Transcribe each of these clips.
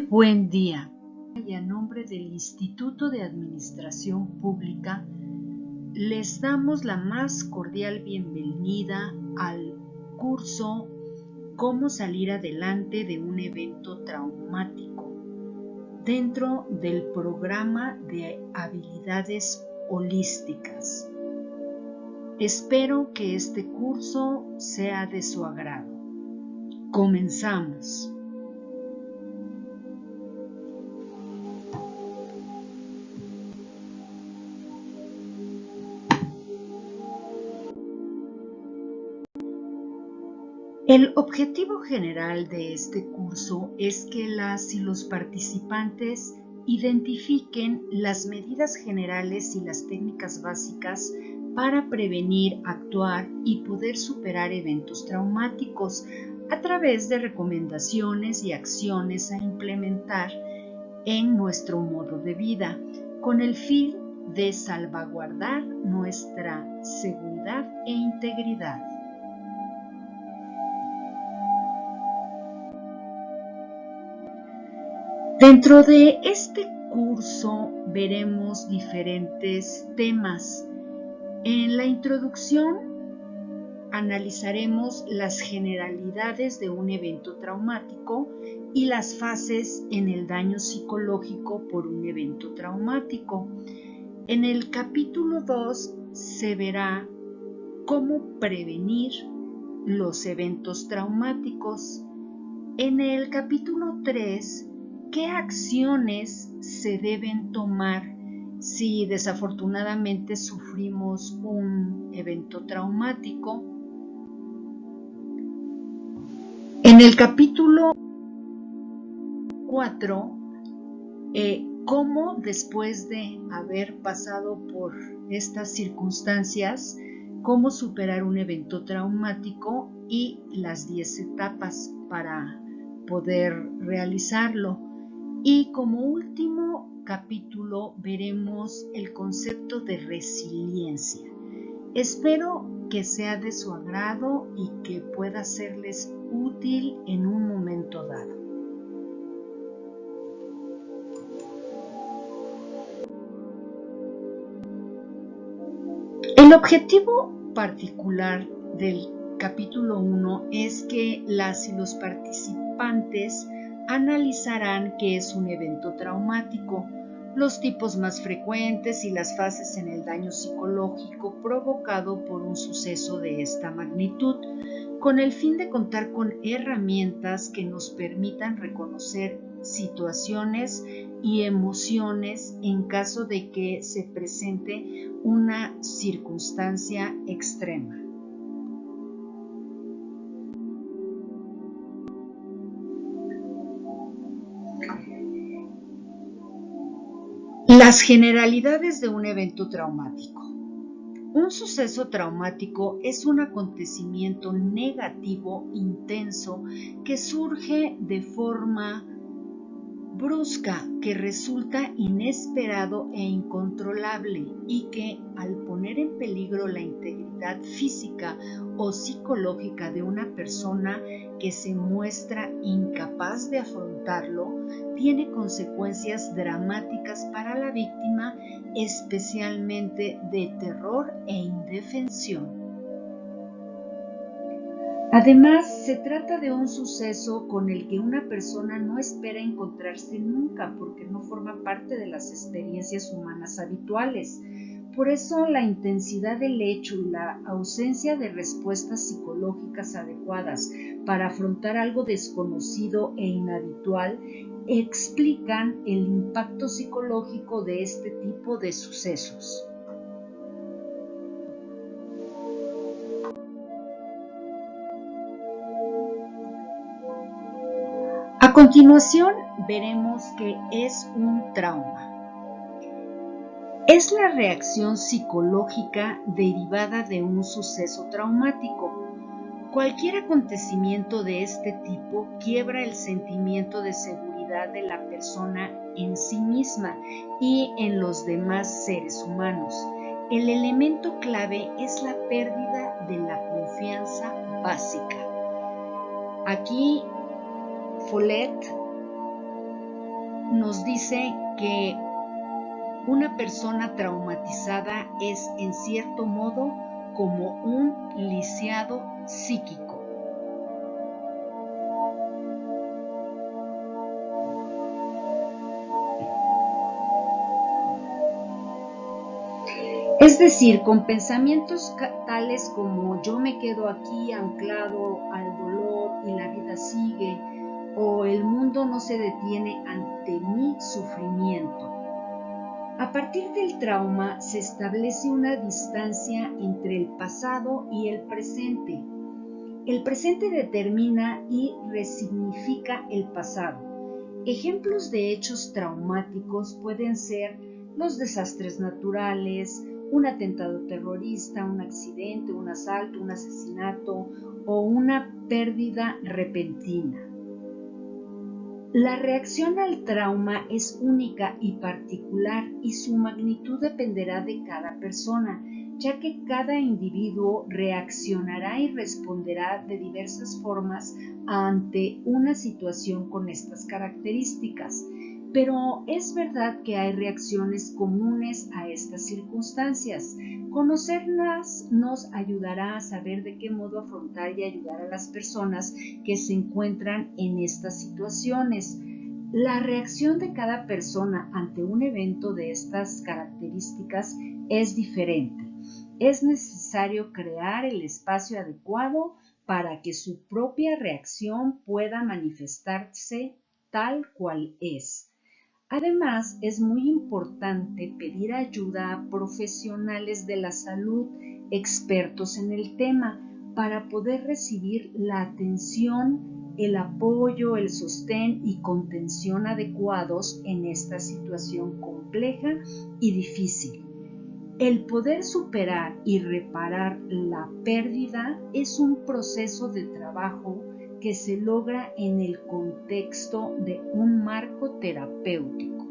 buen día. Y a nombre del Instituto de Administración Pública, les damos la más cordial bienvenida al curso Cómo salir adelante de un evento traumático dentro del programa de habilidades holísticas. Espero que este curso sea de su agrado. Comenzamos. El objetivo general de este curso es que las y los participantes identifiquen las medidas generales y las técnicas básicas para prevenir, actuar y poder superar eventos traumáticos a través de recomendaciones y acciones a implementar en nuestro modo de vida, con el fin de salvaguardar nuestra seguridad e integridad. Dentro de este curso veremos diferentes temas. En la introducción analizaremos las generalidades de un evento traumático y las fases en el daño psicológico por un evento traumático. En el capítulo 2 se verá cómo prevenir los eventos traumáticos. En el capítulo 3, ¿qué acciones se deben tomar si desafortunadamente sufrimos un evento traumático? En el capítulo 4, cómo después de haber pasado por estas circunstancias, cómo superar un evento traumático y las 10 etapas para poder realizarlo. Y como último capítulo veremos el concepto de resiliencia. Espero que sea de su agrado y que pueda serles útil en un momento dado. El objetivo particular del capítulo 1 es que las y los participantes analizarán qué es un evento traumático, los tipos más frecuentes y las fases en el daño psicológico provocado por un suceso de esta magnitud, con el fin de contar con herramientas que nos permitan reconocer situaciones y emociones en caso de que se presente una circunstancia extrema. Las generalidades de un evento traumático. Un suceso traumático es un acontecimiento negativo intenso que surge de forma brusca, que resulta inesperado e incontrolable y que, al poner en peligro la integridad física o psicológica de una persona que se muestra incapaz de afrontarlo, tiene consecuencias dramáticas para la víctima, especialmente de terror e indefensión. Además, se trata de un suceso con el que una persona no espera encontrarse nunca porque no forma parte de las experiencias humanas habituales. Por eso, la intensidad del hecho y la ausencia de respuestas psicológicas adecuadas para afrontar algo desconocido e inhabitual explican el impacto psicológico de este tipo de sucesos. A continuación, veremos qué es un trauma. Es la reacción psicológica derivada de un suceso traumático. Cualquier acontecimiento de este tipo quiebra el sentimiento de seguridad de la persona en sí misma y en los demás seres humanos. El elemento clave es la pérdida de la confianza básica. Aquí Follett nos dice que una persona traumatizada es, en cierto modo, como un lisiado psíquico. Es decir, con pensamientos tales como yo me quedo aquí anclado al dolor y la vida sigue, o el mundo no se detiene ante mi sufrimiento. A partir del trauma se establece una distancia entre el pasado y el presente. El presente determina y resignifica el pasado. Ejemplos de hechos traumáticos pueden ser los desastres naturales, un atentado terrorista, un accidente, un asalto, un asesinato o una pérdida repentina. La reacción al trauma es única y particular y su magnitud dependerá de cada persona, ya que cada individuo reaccionará y responderá de diversas formas ante una situación con estas características. Pero es verdad que hay reacciones comunes a estas circunstancias. Conocerlas nos ayudará a saber de qué modo afrontar y ayudar a las personas que se encuentran en estas situaciones. La reacción de cada persona ante un evento de estas características es diferente. Es necesario crear el espacio adecuado para que su propia reacción pueda manifestarse tal cual es. Además, es muy importante pedir ayuda a profesionales de la salud, expertos en el tema, para poder recibir la atención, el apoyo, el sostén y contención adecuados en esta situación compleja y difícil. El poder superar y reparar la pérdida es un proceso de trabajo que se logra en el contexto de un marco terapéutico.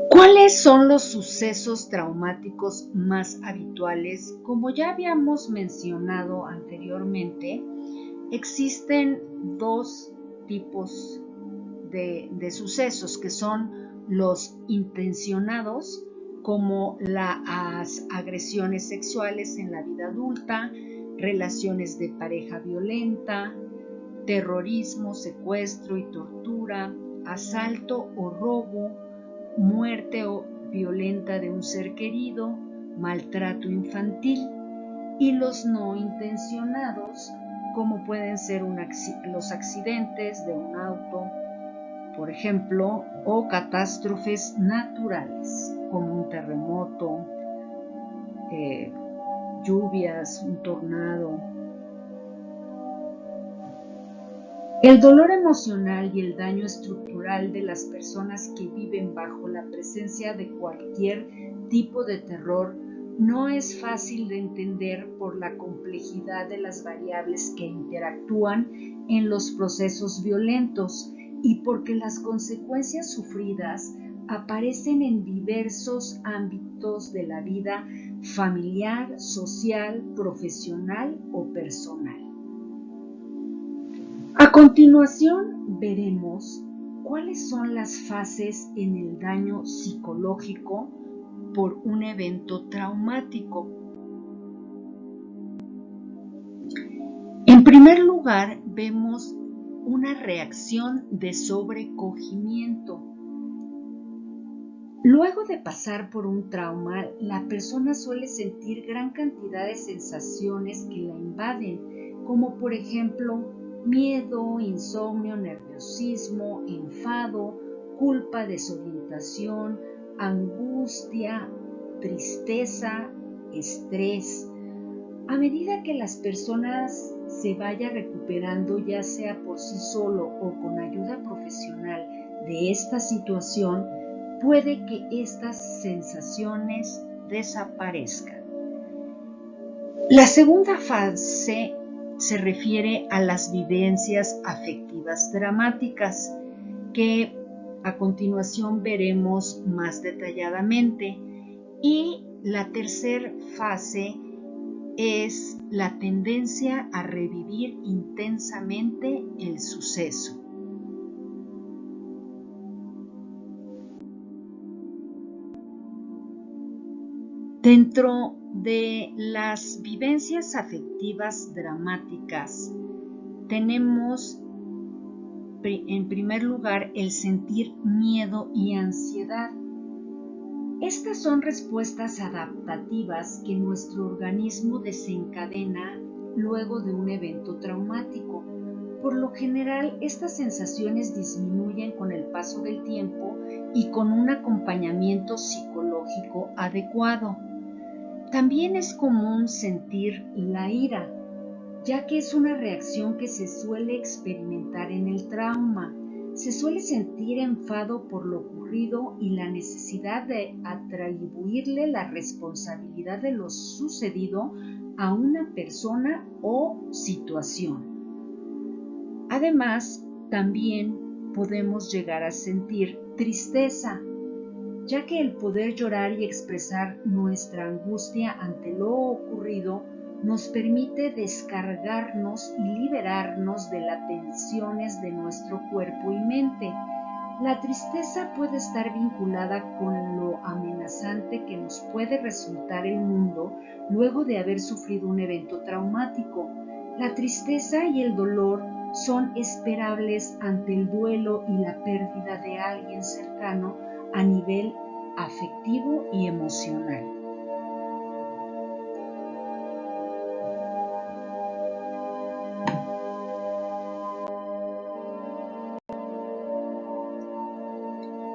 ¿Cuáles son los sucesos traumáticos más habituales? Como ya habíamos mencionado anteriormente, existen dos tipos de sucesos que son los intencionados, como las agresiones sexuales en la vida adulta, relaciones de pareja violenta, terrorismo, secuestro y tortura, asalto o robo, muerte o violenta de un ser querido, maltrato infantil, y los no intencionados, como pueden ser los accidentes de un auto, por ejemplo, o catástrofes naturales, como un terremoto, lluvias, un tornado. El dolor emocional y el daño estructural de las personas que viven bajo la presencia de cualquier tipo de terror no es fácil de entender por la complejidad de las variables que interactúan en los procesos violentos y porque las consecuencias sufridas aparecen en diversos ámbitos de la vida familiar, social, profesional o personal. A continuación veremos cuáles son las fases en el daño psicológico por un evento traumático. En primer lugar, vemos una reacción de sobrecogimiento. Luego de pasar por un trauma, la persona suele sentir gran cantidad de sensaciones que la invaden, como por ejemplo miedo, insomnio, nerviosismo, enfado, culpa, desorientación, angustia, tristeza, estrés. A medida que las personas se vayan recuperando, ya sea por sí solo o con ayuda profesional de esta situación, puede que estas sensaciones desaparezcan. La segunda fase se refiere a las vivencias afectivas dramáticas, que a continuación veremos más detalladamente. Y la tercera fase es la tendencia a revivir intensamente el suceso. Dentro de las vivencias afectivas dramáticas, tenemos en primer lugar el sentir miedo y ansiedad. Estas son respuestas adaptativas que nuestro organismo desencadena luego de un evento traumático. Por lo general, estas sensaciones disminuyen con el paso del tiempo y con un acompañamiento psicológico adecuado. También es común sentir la ira, ya que es una reacción que se suele experimentar en el trauma. Se suele sentir enfado por lo ocurrido y la necesidad de atribuirle la responsabilidad de lo sucedido a una persona o situación. Además, también podemos llegar a sentir tristeza, ya que el poder llorar y expresar nuestra angustia ante lo ocurrido nos permite descargarnos y liberarnos de las tensiones de nuestro cuerpo y mente. La tristeza puede estar vinculada con lo amenazante que nos puede resultar el mundo luego de haber sufrido un evento traumático. La tristeza y el dolor son esperables ante el duelo y la pérdida de alguien cercano a nivel afectivo y emocional.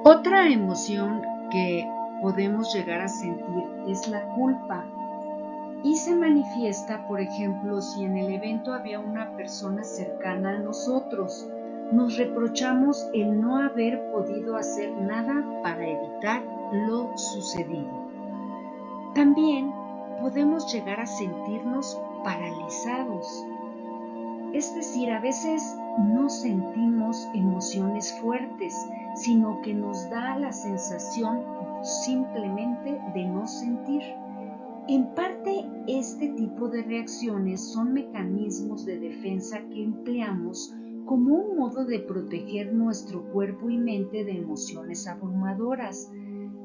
Otra emoción que podemos llegar a sentir es la culpa y se manifiesta, por ejemplo, si en el evento había una persona cercana a nosotros. Nos reprochamos el no haber podido hacer nada para evitar lo sucedido. También podemos llegar a sentirnos paralizados. Es decir, a veces no sentimos emociones fuertes, sino que nos da la sensación simplemente de no sentir. En parte, este tipo de reacciones son mecanismos de defensa que empleamos como un modo de proteger nuestro cuerpo y mente de emociones abrumadoras,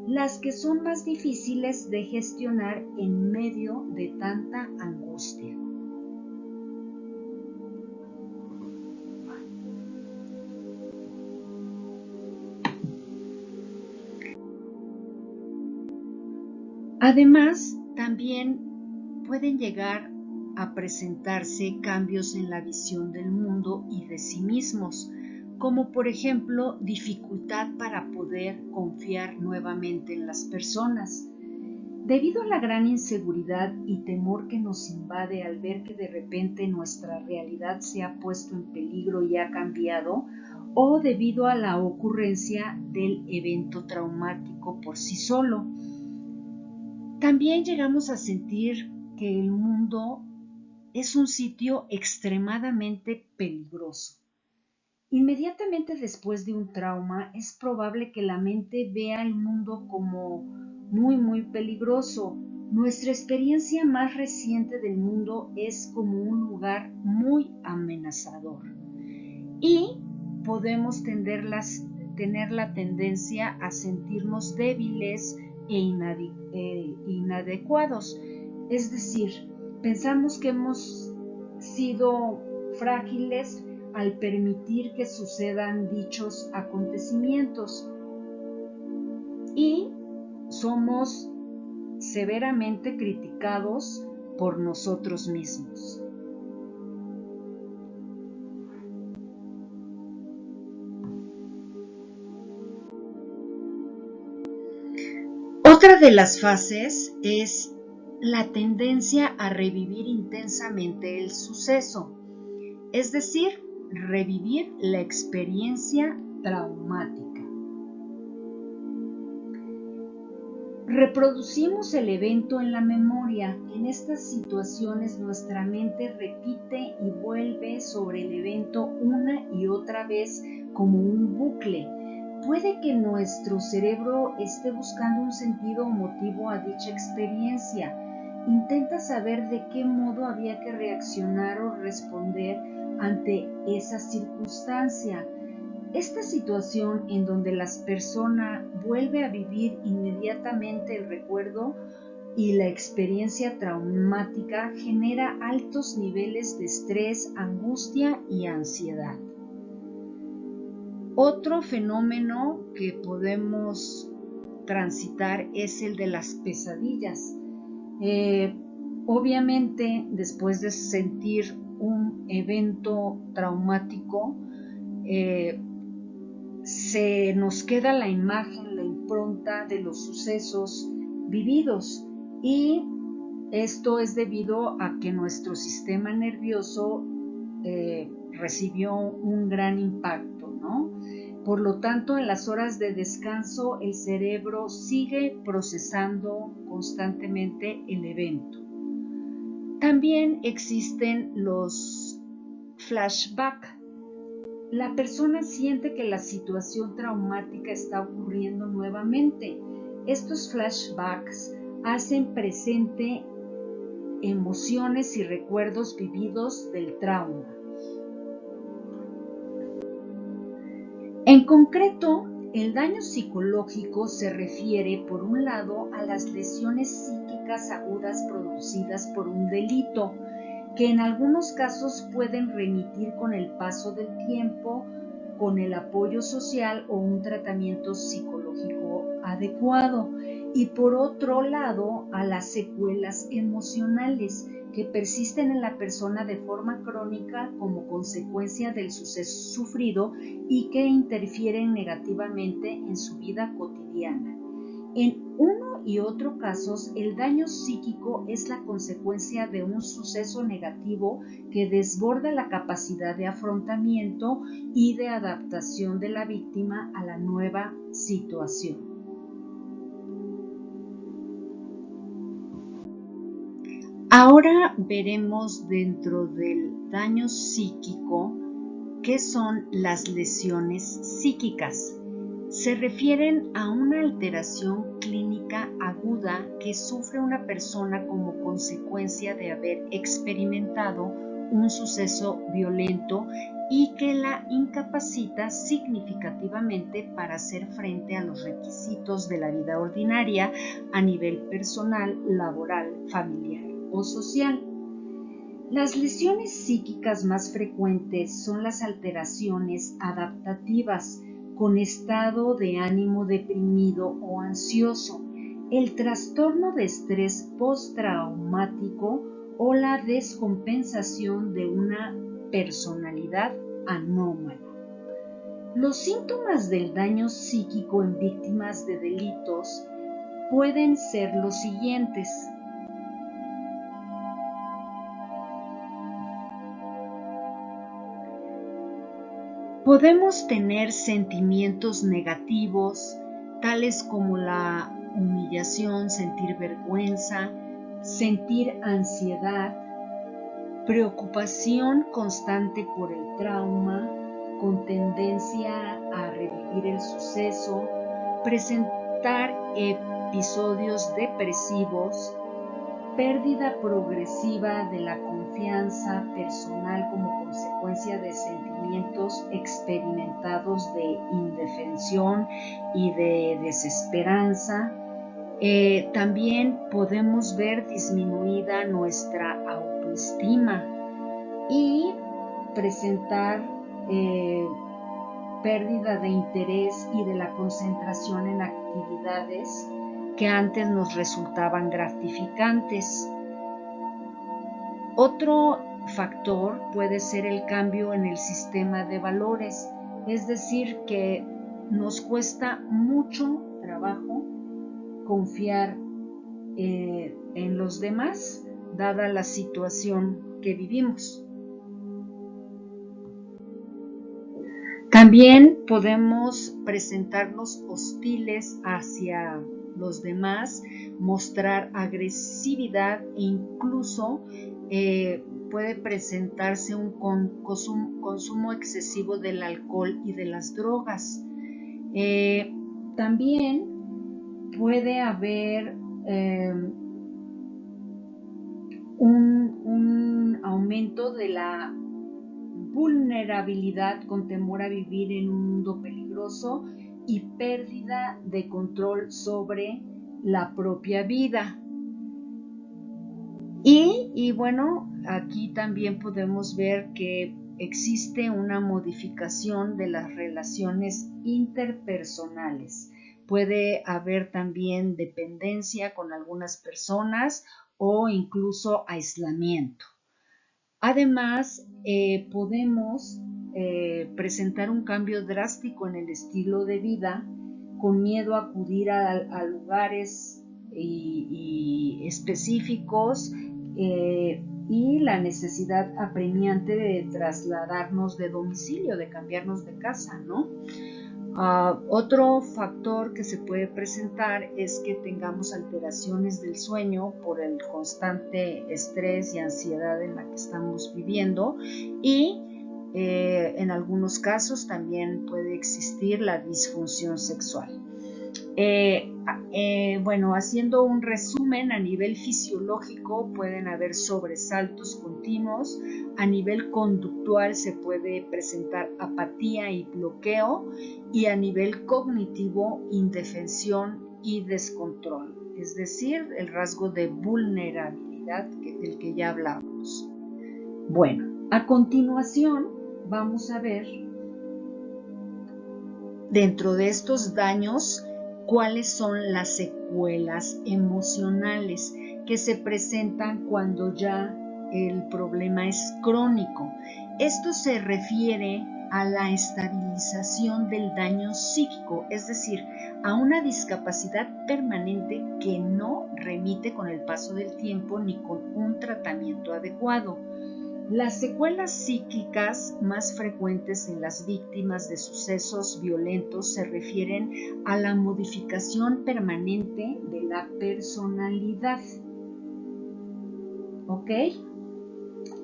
las que son más difíciles de gestionar en medio de tanta angustia. Además, también pueden llegar a presentarse cambios en la visión del mundo y de sí mismos, como por ejemplo dificultad para poder confiar nuevamente en las personas. Debido a la gran inseguridad y temor que nos invade al ver que de repente nuestra realidad se ha puesto en peligro y ha cambiado, o debido a la ocurrencia del evento traumático por sí solo. También llegamos a sentir que el mundo es un sitio extremadamente peligroso. Inmediatamente después de un trauma, es probable que la mente vea el mundo como muy peligroso. Nuestra experiencia más reciente del mundo es como un lugar muy amenazador. Y podemos tener la tendencia a sentirnos débiles e inadecuados. Es decir, pensamos que hemos sido frágiles al permitir que sucedan dichos acontecimientos y somos severamente criticados por nosotros mismos. Otra de las fases es la tendencia a revivir intensamente el suceso, es decir, revivir la experiencia traumática. Reproducimos el evento en la memoria. En estas situaciones nuestra mente repite y vuelve sobre el evento una y otra vez como un bucle. Puede que nuestro cerebro esté buscando un sentido o motivo a dicha experiencia. intenta saber de qué modo había que reaccionar o responder ante esa circunstancia. Esta situación en donde la persona vuelve a vivir inmediatamente el recuerdo y la experiencia traumática genera altos niveles de estrés, angustia y ansiedad. Otro fenómeno que podemos transitar es el de las pesadillas. Obviamente, después de sentir un evento traumático, se nos queda la imagen, la impronta de los sucesos vividos, y esto es debido a que nuestro sistema nervioso recibió un gran impacto, ¿no? Por lo tanto, en las horas de descanso, el cerebro sigue procesando constantemente el evento. También existen los flashbacks. La persona siente que la situación traumática está ocurriendo nuevamente. Estos flashbacks hacen presente emociones y recuerdos vividos del trauma. En concreto, el daño psicológico se refiere, por un lado, a las lesiones psíquicas agudas producidas por un delito, que en algunos casos pueden remitir con el paso del tiempo, con el apoyo social o un tratamiento psicológico adecuado, y por otro lado a las secuelas emocionales que persisten en la persona de forma crónica como consecuencia del suceso sufrido y que interfieren negativamente en su vida cotidiana. En uno y otro casos, el daño psíquico es la consecuencia de un suceso negativo que desborda la capacidad de afrontamiento y de adaptación de la víctima a la nueva situación. Ahora veremos dentro del daño psíquico qué son las lesiones psíquicas. Se refieren a una alteración clínica aguda que sufre una persona como consecuencia de haber experimentado un suceso violento y que la incapacita significativamente para hacer frente a los requisitos de la vida ordinaria a nivel personal, laboral, familiar o social. Las lesiones psíquicas más frecuentes son las alteraciones adaptativas, con estado de ánimo deprimido o ansioso, el trastorno de estrés postraumático o la descompensación de una personalidad anómala. Los síntomas del daño psíquico en víctimas de delitos pueden ser los siguientes: podemos tener sentimientos negativos, tales como la humillación, sentir vergüenza, sentir ansiedad, preocupación constante por el trauma, con tendencia a revivir el suceso, presentar episodios depresivos, pérdida progresiva de la confianza personal como consecuencia de sentimientos experimentados de indefensión y de desesperanza. También podemos ver disminuida nuestra autoestima y presentar pérdida de interés y de la concentración en actividades que antes nos resultaban gratificantes. Otro factor puede ser el cambio en el sistema de valores, es decir, que nos cuesta mucho trabajo confiar en los demás, dada la situación que vivimos. También podemos presentarnos hostiles hacia los demás, mostrar agresividad e incluso puede presentarse un consumo excesivo del alcohol y de las drogas. También puede haber de la vulnerabilidad con temor a vivir en un mundo peligroso y pérdida de control sobre la propia vida. Y bueno, aquí también podemos ver que existe una modificación de las relaciones interpersonales. Puede haber también dependencia con algunas personas o incluso aislamiento. Además, podemos presentar un cambio drástico en el estilo de vida, con miedo a acudir a lugares y específicos y la necesidad apremiante de trasladarnos de domicilio, de cambiarnos de casa, ¿no? Otro factor que se puede presentar es que tengamos alteraciones del sueño por el constante estrés y ansiedad en la que estamos viviendo y en algunos casos también puede existir la disfunción sexual. Bueno, haciendo un resumen, a nivel fisiológico pueden haber sobresaltos continuos, a nivel conductual se puede presentar apatía y bloqueo, y a nivel cognitivo indefensión y descontrol, es decir, el rasgo de vulnerabilidad del que ya hablábamos. Bueno, a continuación vamos a ver dentro de estos daños cuáles son las secuelas emocionales que se presentan cuando ya el problema es crónico. Esto se refiere a la estabilización del daño psíquico, es decir, a una discapacidad permanente que no remite con el paso del tiempo ni con un tratamiento adecuado. Las secuelas psíquicas más frecuentes en las víctimas de sucesos violentos se refieren a la modificación permanente de la personalidad. ¿Ok?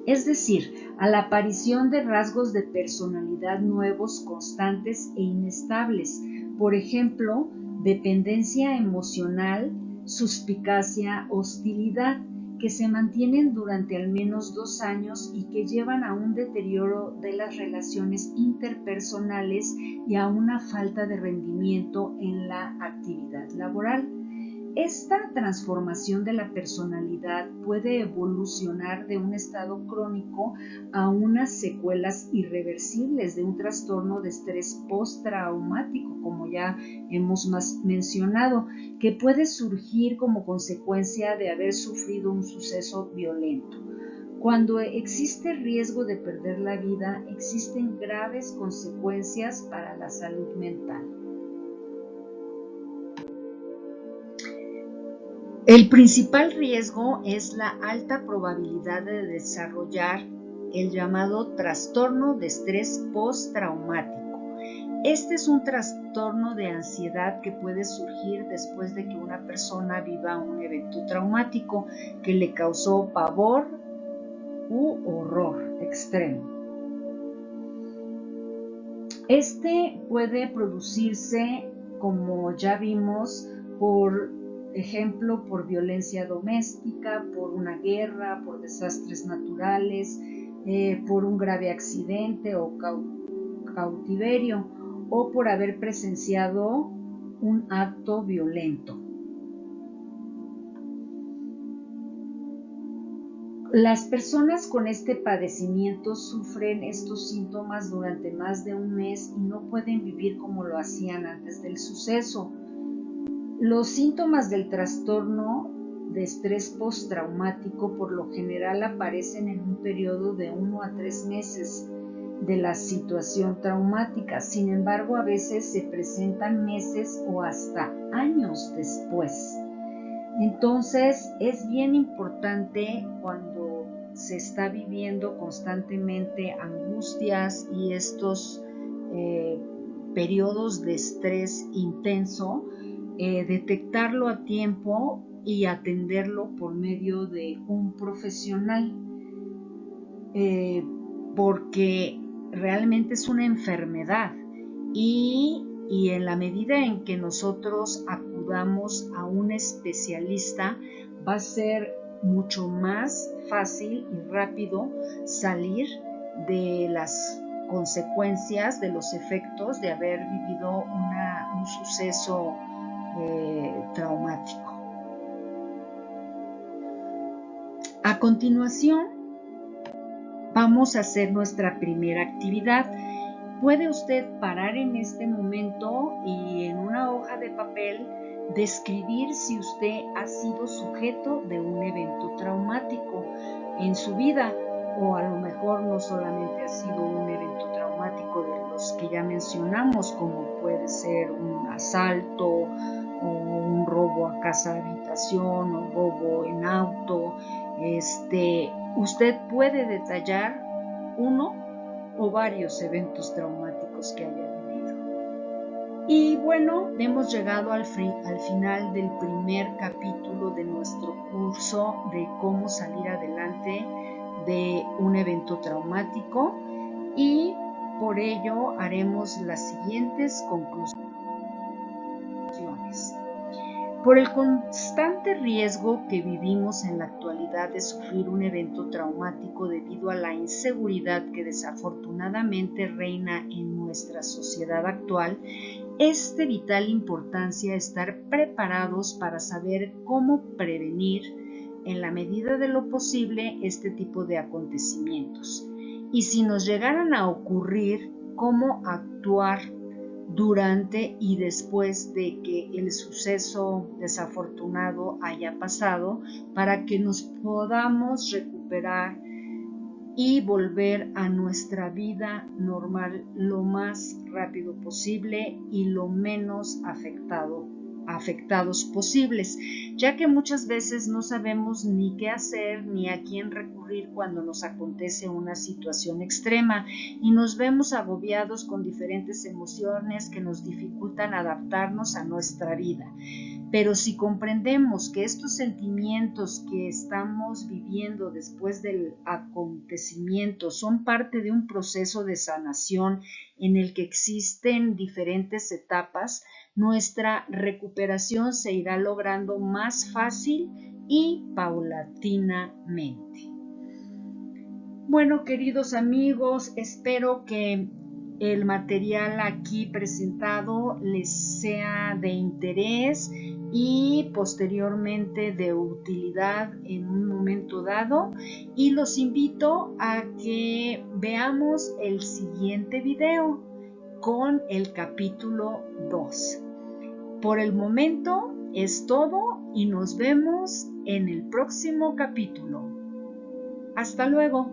Es decir, a la aparición de rasgos de personalidad nuevos, constantes e inestables. Por ejemplo, dependencia emocional, suspicacia, hostilidad, que se mantienen durante al menos 2 años y que llevan a un deterioro de las relaciones interpersonales y a una falta de rendimiento en la actividad laboral. Esta transformación de la personalidad puede evolucionar de un estado crónico a unas secuelas irreversibles de un trastorno de estrés postraumático, como ya hemos mencionado, que puede surgir como consecuencia de haber sufrido un suceso violento. Cuando existe riesgo de perder la vida, existen graves consecuencias para la salud mental. El principal riesgo es la alta probabilidad de desarrollar el llamado trastorno de estrés postraumático. Este es un trastorno de ansiedad que puede surgir después de que una persona viva un evento traumático que le causó pavor u horror extremo. Este puede producirse, como ya vimos, por ejemplo, por violencia doméstica, por una guerra, por desastres naturales, por un grave accidente o cautiverio, o por haber presenciado un acto violento. Las personas con este padecimiento sufren estos síntomas durante más de un mes y no pueden vivir como lo hacían antes del suceso. Los síntomas del trastorno de estrés postraumático por lo general aparecen en un periodo de 1 a 3 meses de la situación traumática. Sin embargo, a veces se presentan meses o hasta años después. Entonces, es bien importante cuando se está viviendo constantemente angustias y estos periodos de estrés intenso, detectarlo a tiempo y atenderlo por medio de un profesional, porque realmente es una enfermedad y en la medida en que nosotros acudamos a un especialista va a ser mucho más fácil y rápido salir de las consecuencias, de los efectos de haber vivido un suceso traumático. A continuación, vamos a hacer nuestra primera actividad. Puede usted parar en este momento y en una hoja de papel describir si usted ha sido sujeto de un evento traumático en su vida, o a lo mejor no solamente ha sido un evento traumático de los que ya mencionamos, como puede ser un asalto o un robo a casa de habitación o robo en auto. Usted puede detallar uno o varios eventos traumáticos que haya vivido. Y bueno, hemos llegado al final del primer capítulo de nuestro curso de cómo salir adelante de un evento traumático, y por ello haremos las siguientes conclusiones. Por el constante riesgo que vivimos en la actualidad de sufrir un evento traumático debido a la inseguridad que desafortunadamente reina en nuestra sociedad actual, es de vital importancia estar preparados para saber cómo prevenir, en la medida de lo posible, este tipo de acontecimientos. Y si nos llegaran a ocurrir, cómo actuar durante y después de que el suceso desafortunado haya pasado, para que nos podamos recuperar y volver a nuestra vida normal lo más rápido posible y lo menos afectados posibles, ya que muchas veces no sabemos ni qué hacer ni a quién recurrir cuando nos acontece una situación extrema y nos vemos agobiados con diferentes emociones que nos dificultan adaptarnos a nuestra vida. Pero si comprendemos que estos sentimientos que estamos viviendo después del acontecimiento son parte de un proceso de sanación en el que existen diferentes etapas, nuestra recuperación se irá logrando más fácil y paulatinamente. Bueno, queridos amigos, espero que el material aquí presentado les sea de interés y posteriormente de utilidad en un momento dado, y los invito a que veamos el siguiente video con el capítulo 2. Por el momento es todo y nos vemos en el próximo capítulo. Hasta luego.